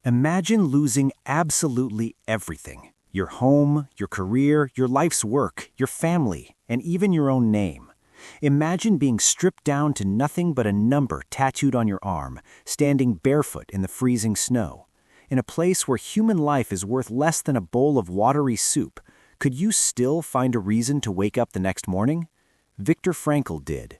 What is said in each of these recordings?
Imagine losing absolutely everything. Your home, your career, your life's work, your family, and even your own name. Imagine being stripped down to nothing but a number tattooed on your arm, standing barefoot in the freezing snow. In a place where human life is worth less than a bowl of watery soup, could you still find a reason to wake up the next morning? Viktor Frankl did.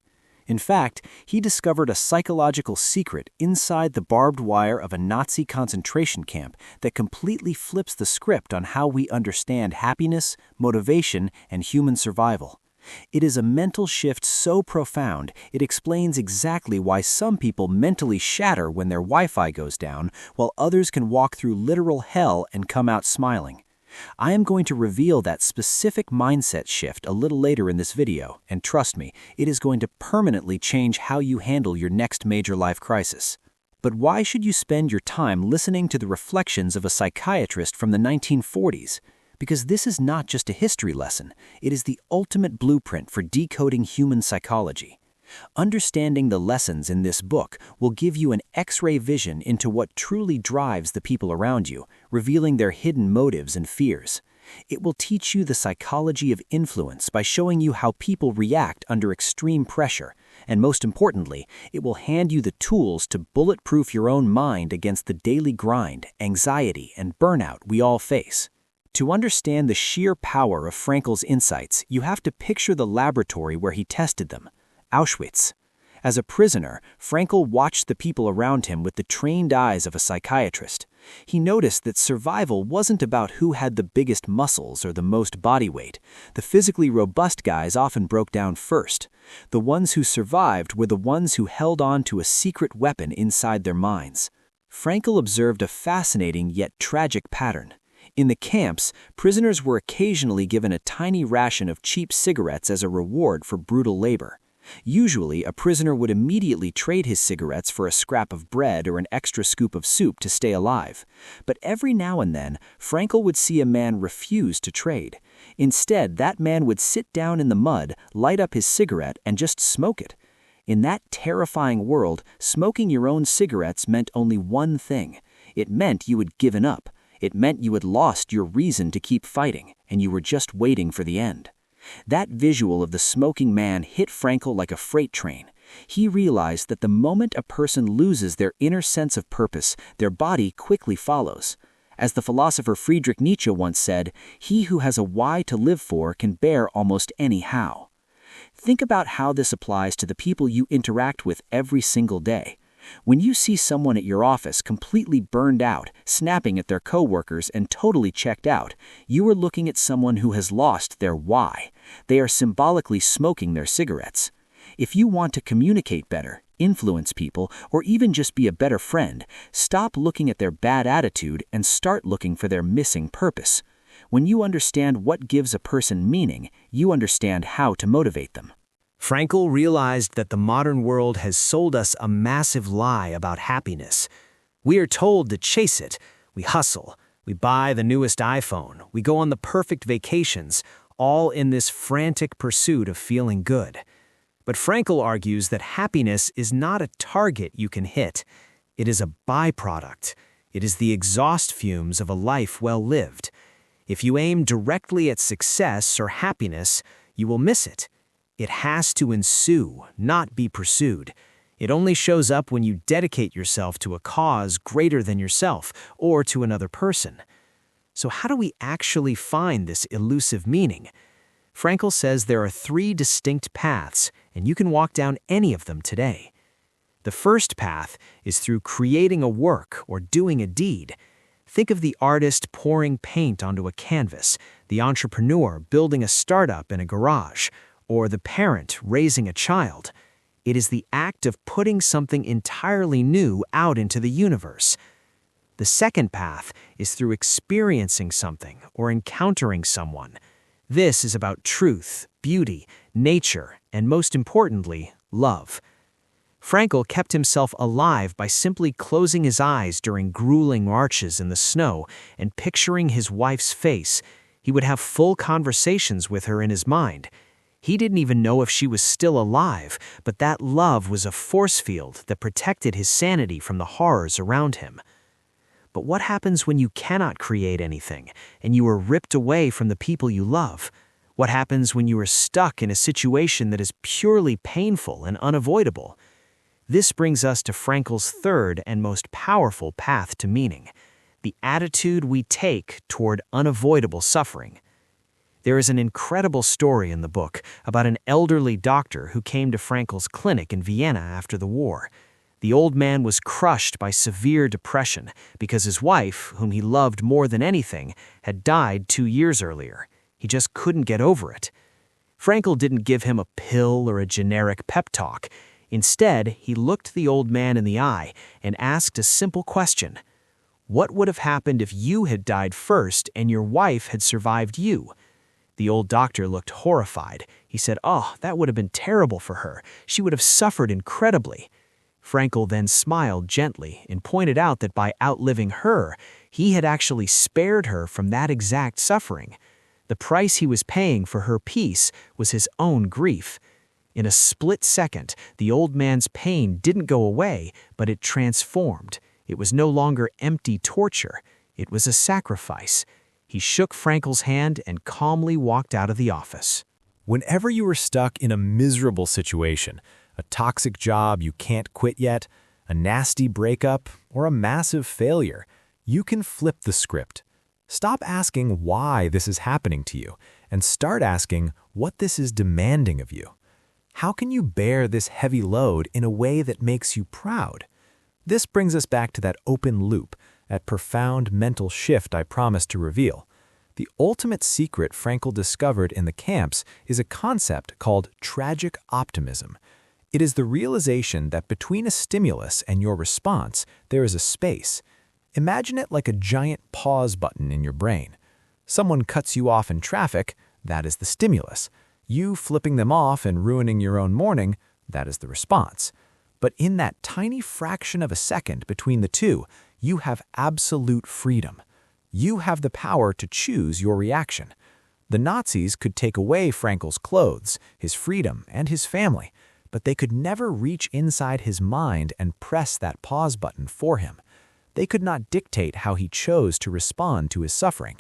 In fact, he discovered a psychological secret inside the barbed wire of a Nazi concentration camp that completely flips the script on how we understand happiness, motivation, and human survival. It is a mental shift so profound, it explains exactly why some people mentally shatter when their Wi-Fi goes down, while others can walk through literal hell and come out smiling. I am going to reveal that specific mindset shift a little later in this video, and trust me, it is going to permanently change how you handle your next major life crisis. But why should you spend your time listening to the reflections of a psychiatrist from the 1940s? Because this is not just a history lesson, it is the ultimate blueprint for decoding human psychology. Understanding the lessons in this book will give you an X-ray vision into what truly drives the people around you, revealing their hidden motives and fears. It will teach you the psychology of influence by showing you how people react under extreme pressure, and most importantly, it will hand you the tools to bulletproof your own mind against the daily grind, anxiety, and burnout we all face. To understand the sheer power of Frankl's insights, you have to picture the laboratory where he tested them. Auschwitz. As a prisoner, Frankl watched the people around him with the trained eyes of a psychiatrist. He noticed that survival wasn't about who had the biggest muscles or the most body weight. The physically robust guys often broke down first. The ones who survived were the ones who held on to a secret weapon inside their minds. Frankl observed a fascinating yet tragic pattern. In the camps, prisoners were occasionally given a tiny ration of cheap cigarettes as a reward for brutal labor. Usually, a prisoner would immediately trade his cigarettes for a scrap of bread or an extra scoop of soup to stay alive. But every now and then, Frankl would see a man refuse to trade. Instead, that man would sit down in the mud, light up his cigarette, and just smoke it. In that terrifying world, smoking your own cigarettes meant only one thing. It meant you had given up. It meant you had lost your reason to keep fighting, and you were just waiting for the end. That visual of the smoking man hit Frankl like a freight train. He realized that the moment a person loses their inner sense of purpose, their body quickly follows. As the philosopher Friedrich Nietzsche once said, "He who has a why to live for can bear almost any how." Think about how this applies to the people you interact with every single day. When you see someone at your office completely burned out, snapping at their coworkers and totally checked out, you are looking at someone who has lost their why. They are symbolically smoking their cigarettes. If you want to communicate better, influence people, or even just be a better friend, stop looking at their bad attitude and start looking for their missing purpose. When you understand what gives a person meaning, you understand how to motivate them. Frankl realized that the modern world has sold us a massive lie about happiness. We are told to chase it. We hustle. We buy the newest iPhone. We go on the perfect vacations, all in this frantic pursuit of feeling good. But Frankl argues that happiness is not a target you can hit. It is a byproduct. It is the exhaust fumes of a life well lived. If you aim directly at success or happiness, you will miss it. It has to ensue, not be pursued. It only shows up when you dedicate yourself to a cause greater than yourself or to another person. So how do we actually find this elusive meaning? Frankl says there are 3 distinct paths, and you can walk down any of them today. The first path is through creating a work or doing a deed. Think of the artist pouring paint onto a canvas, the entrepreneur building a startup in a garage, or the parent raising a child. It is the act of putting something entirely new out into the universe. The second path is through experiencing something or encountering someone. This is about truth, beauty, nature, and most importantly, love. Frankl kept himself alive by simply closing his eyes during grueling marches in the snow and picturing his wife's face. He would have full conversations with her in his mind. He didn't even know if she was still alive, but that love was a force field that protected his sanity from the horrors around him. But what happens when you cannot create anything and you are ripped away from the people you love? What happens when you are stuck in a situation that is purely painful and unavoidable? This brings us to Frankl's third and most powerful path to meaning: the attitude we take toward unavoidable suffering. There is an incredible story in the book about an elderly doctor who came to Frankl's clinic in Vienna after the war. The old man was crushed by severe depression because his wife, whom he loved more than anything, had died 2 years earlier. He just couldn't get over it. Frankl didn't give him a pill or a generic pep talk. Instead, he looked the old man in the eye and asked a simple question: what would have happened if you had died first and your wife had survived you? The old doctor looked horrified. He said, "Oh, that would have been terrible for her. She would have suffered incredibly." Frankl then smiled gently and pointed out that by outliving her, he had actually spared her from that exact suffering. The price he was paying for her peace was his own grief. In a split second, the old man's pain didn't go away, but it transformed. It was no longer empty torture. It was a sacrifice. He shook Frankl's hand and calmly walked out of the office. Whenever you are stuck in a miserable situation, a toxic job you can't quit yet, a nasty breakup, or a massive failure, you can flip the script. Stop asking why this is happening to you and start asking what this is demanding of you. How can you bear this heavy load in a way that makes you proud? This brings us back to that open loop, that profound mental shift I promised to reveal. The ultimate secret Frankl discovered in the camps is a concept called tragic optimism. It is the realization that between a stimulus and your response, there is a space. Imagine it like a giant pause button in your brain. Someone cuts you off in traffic, that is the stimulus. You flipping them off and ruining your own morning, that is the response. But in that tiny fraction of a second between the two, you have absolute freedom. You have the power to choose your reaction. The Nazis could take away Frankl's clothes, his freedom, and his family, but they could never reach inside his mind and press that pause button for him. They could not dictate how he chose to respond to his suffering.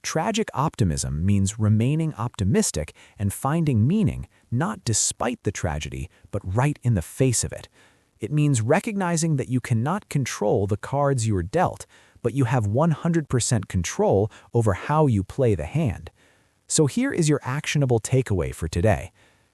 Tragic optimism means remaining optimistic and finding meaning, not despite the tragedy, but right in the face of it. It means recognizing that you cannot control the cards you are dealt, but you have 100% control over how you play the hand. So here is your actionable takeaway for today.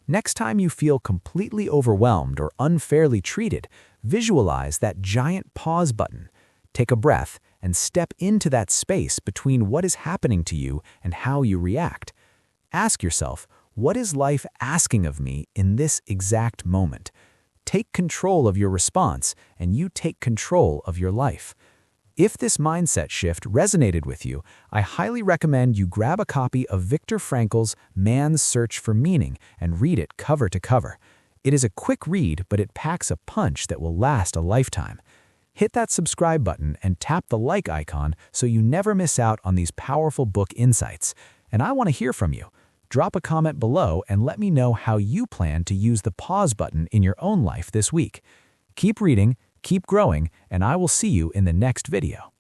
Next time you feel completely overwhelmed or unfairly treated, visualize that giant pause button. Take a breath and step into that space between what is happening to you and how you react. Ask yourself, what is life asking of me in this exact moment? Take control of your response, and you take control of your life. If this mindset shift resonated with you, I highly recommend you grab a copy of Viktor Frankl's Man's Search for Meaning and read it cover to cover. It is a quick read, but it packs a punch that will last a lifetime. Hit that subscribe button and tap the like icon so you never miss out on these powerful book insights. And I want to hear from you. Drop a comment below and let me know how you plan to use the pause button in your own life this week. Keep reading, keep growing, and I will see you in the next video.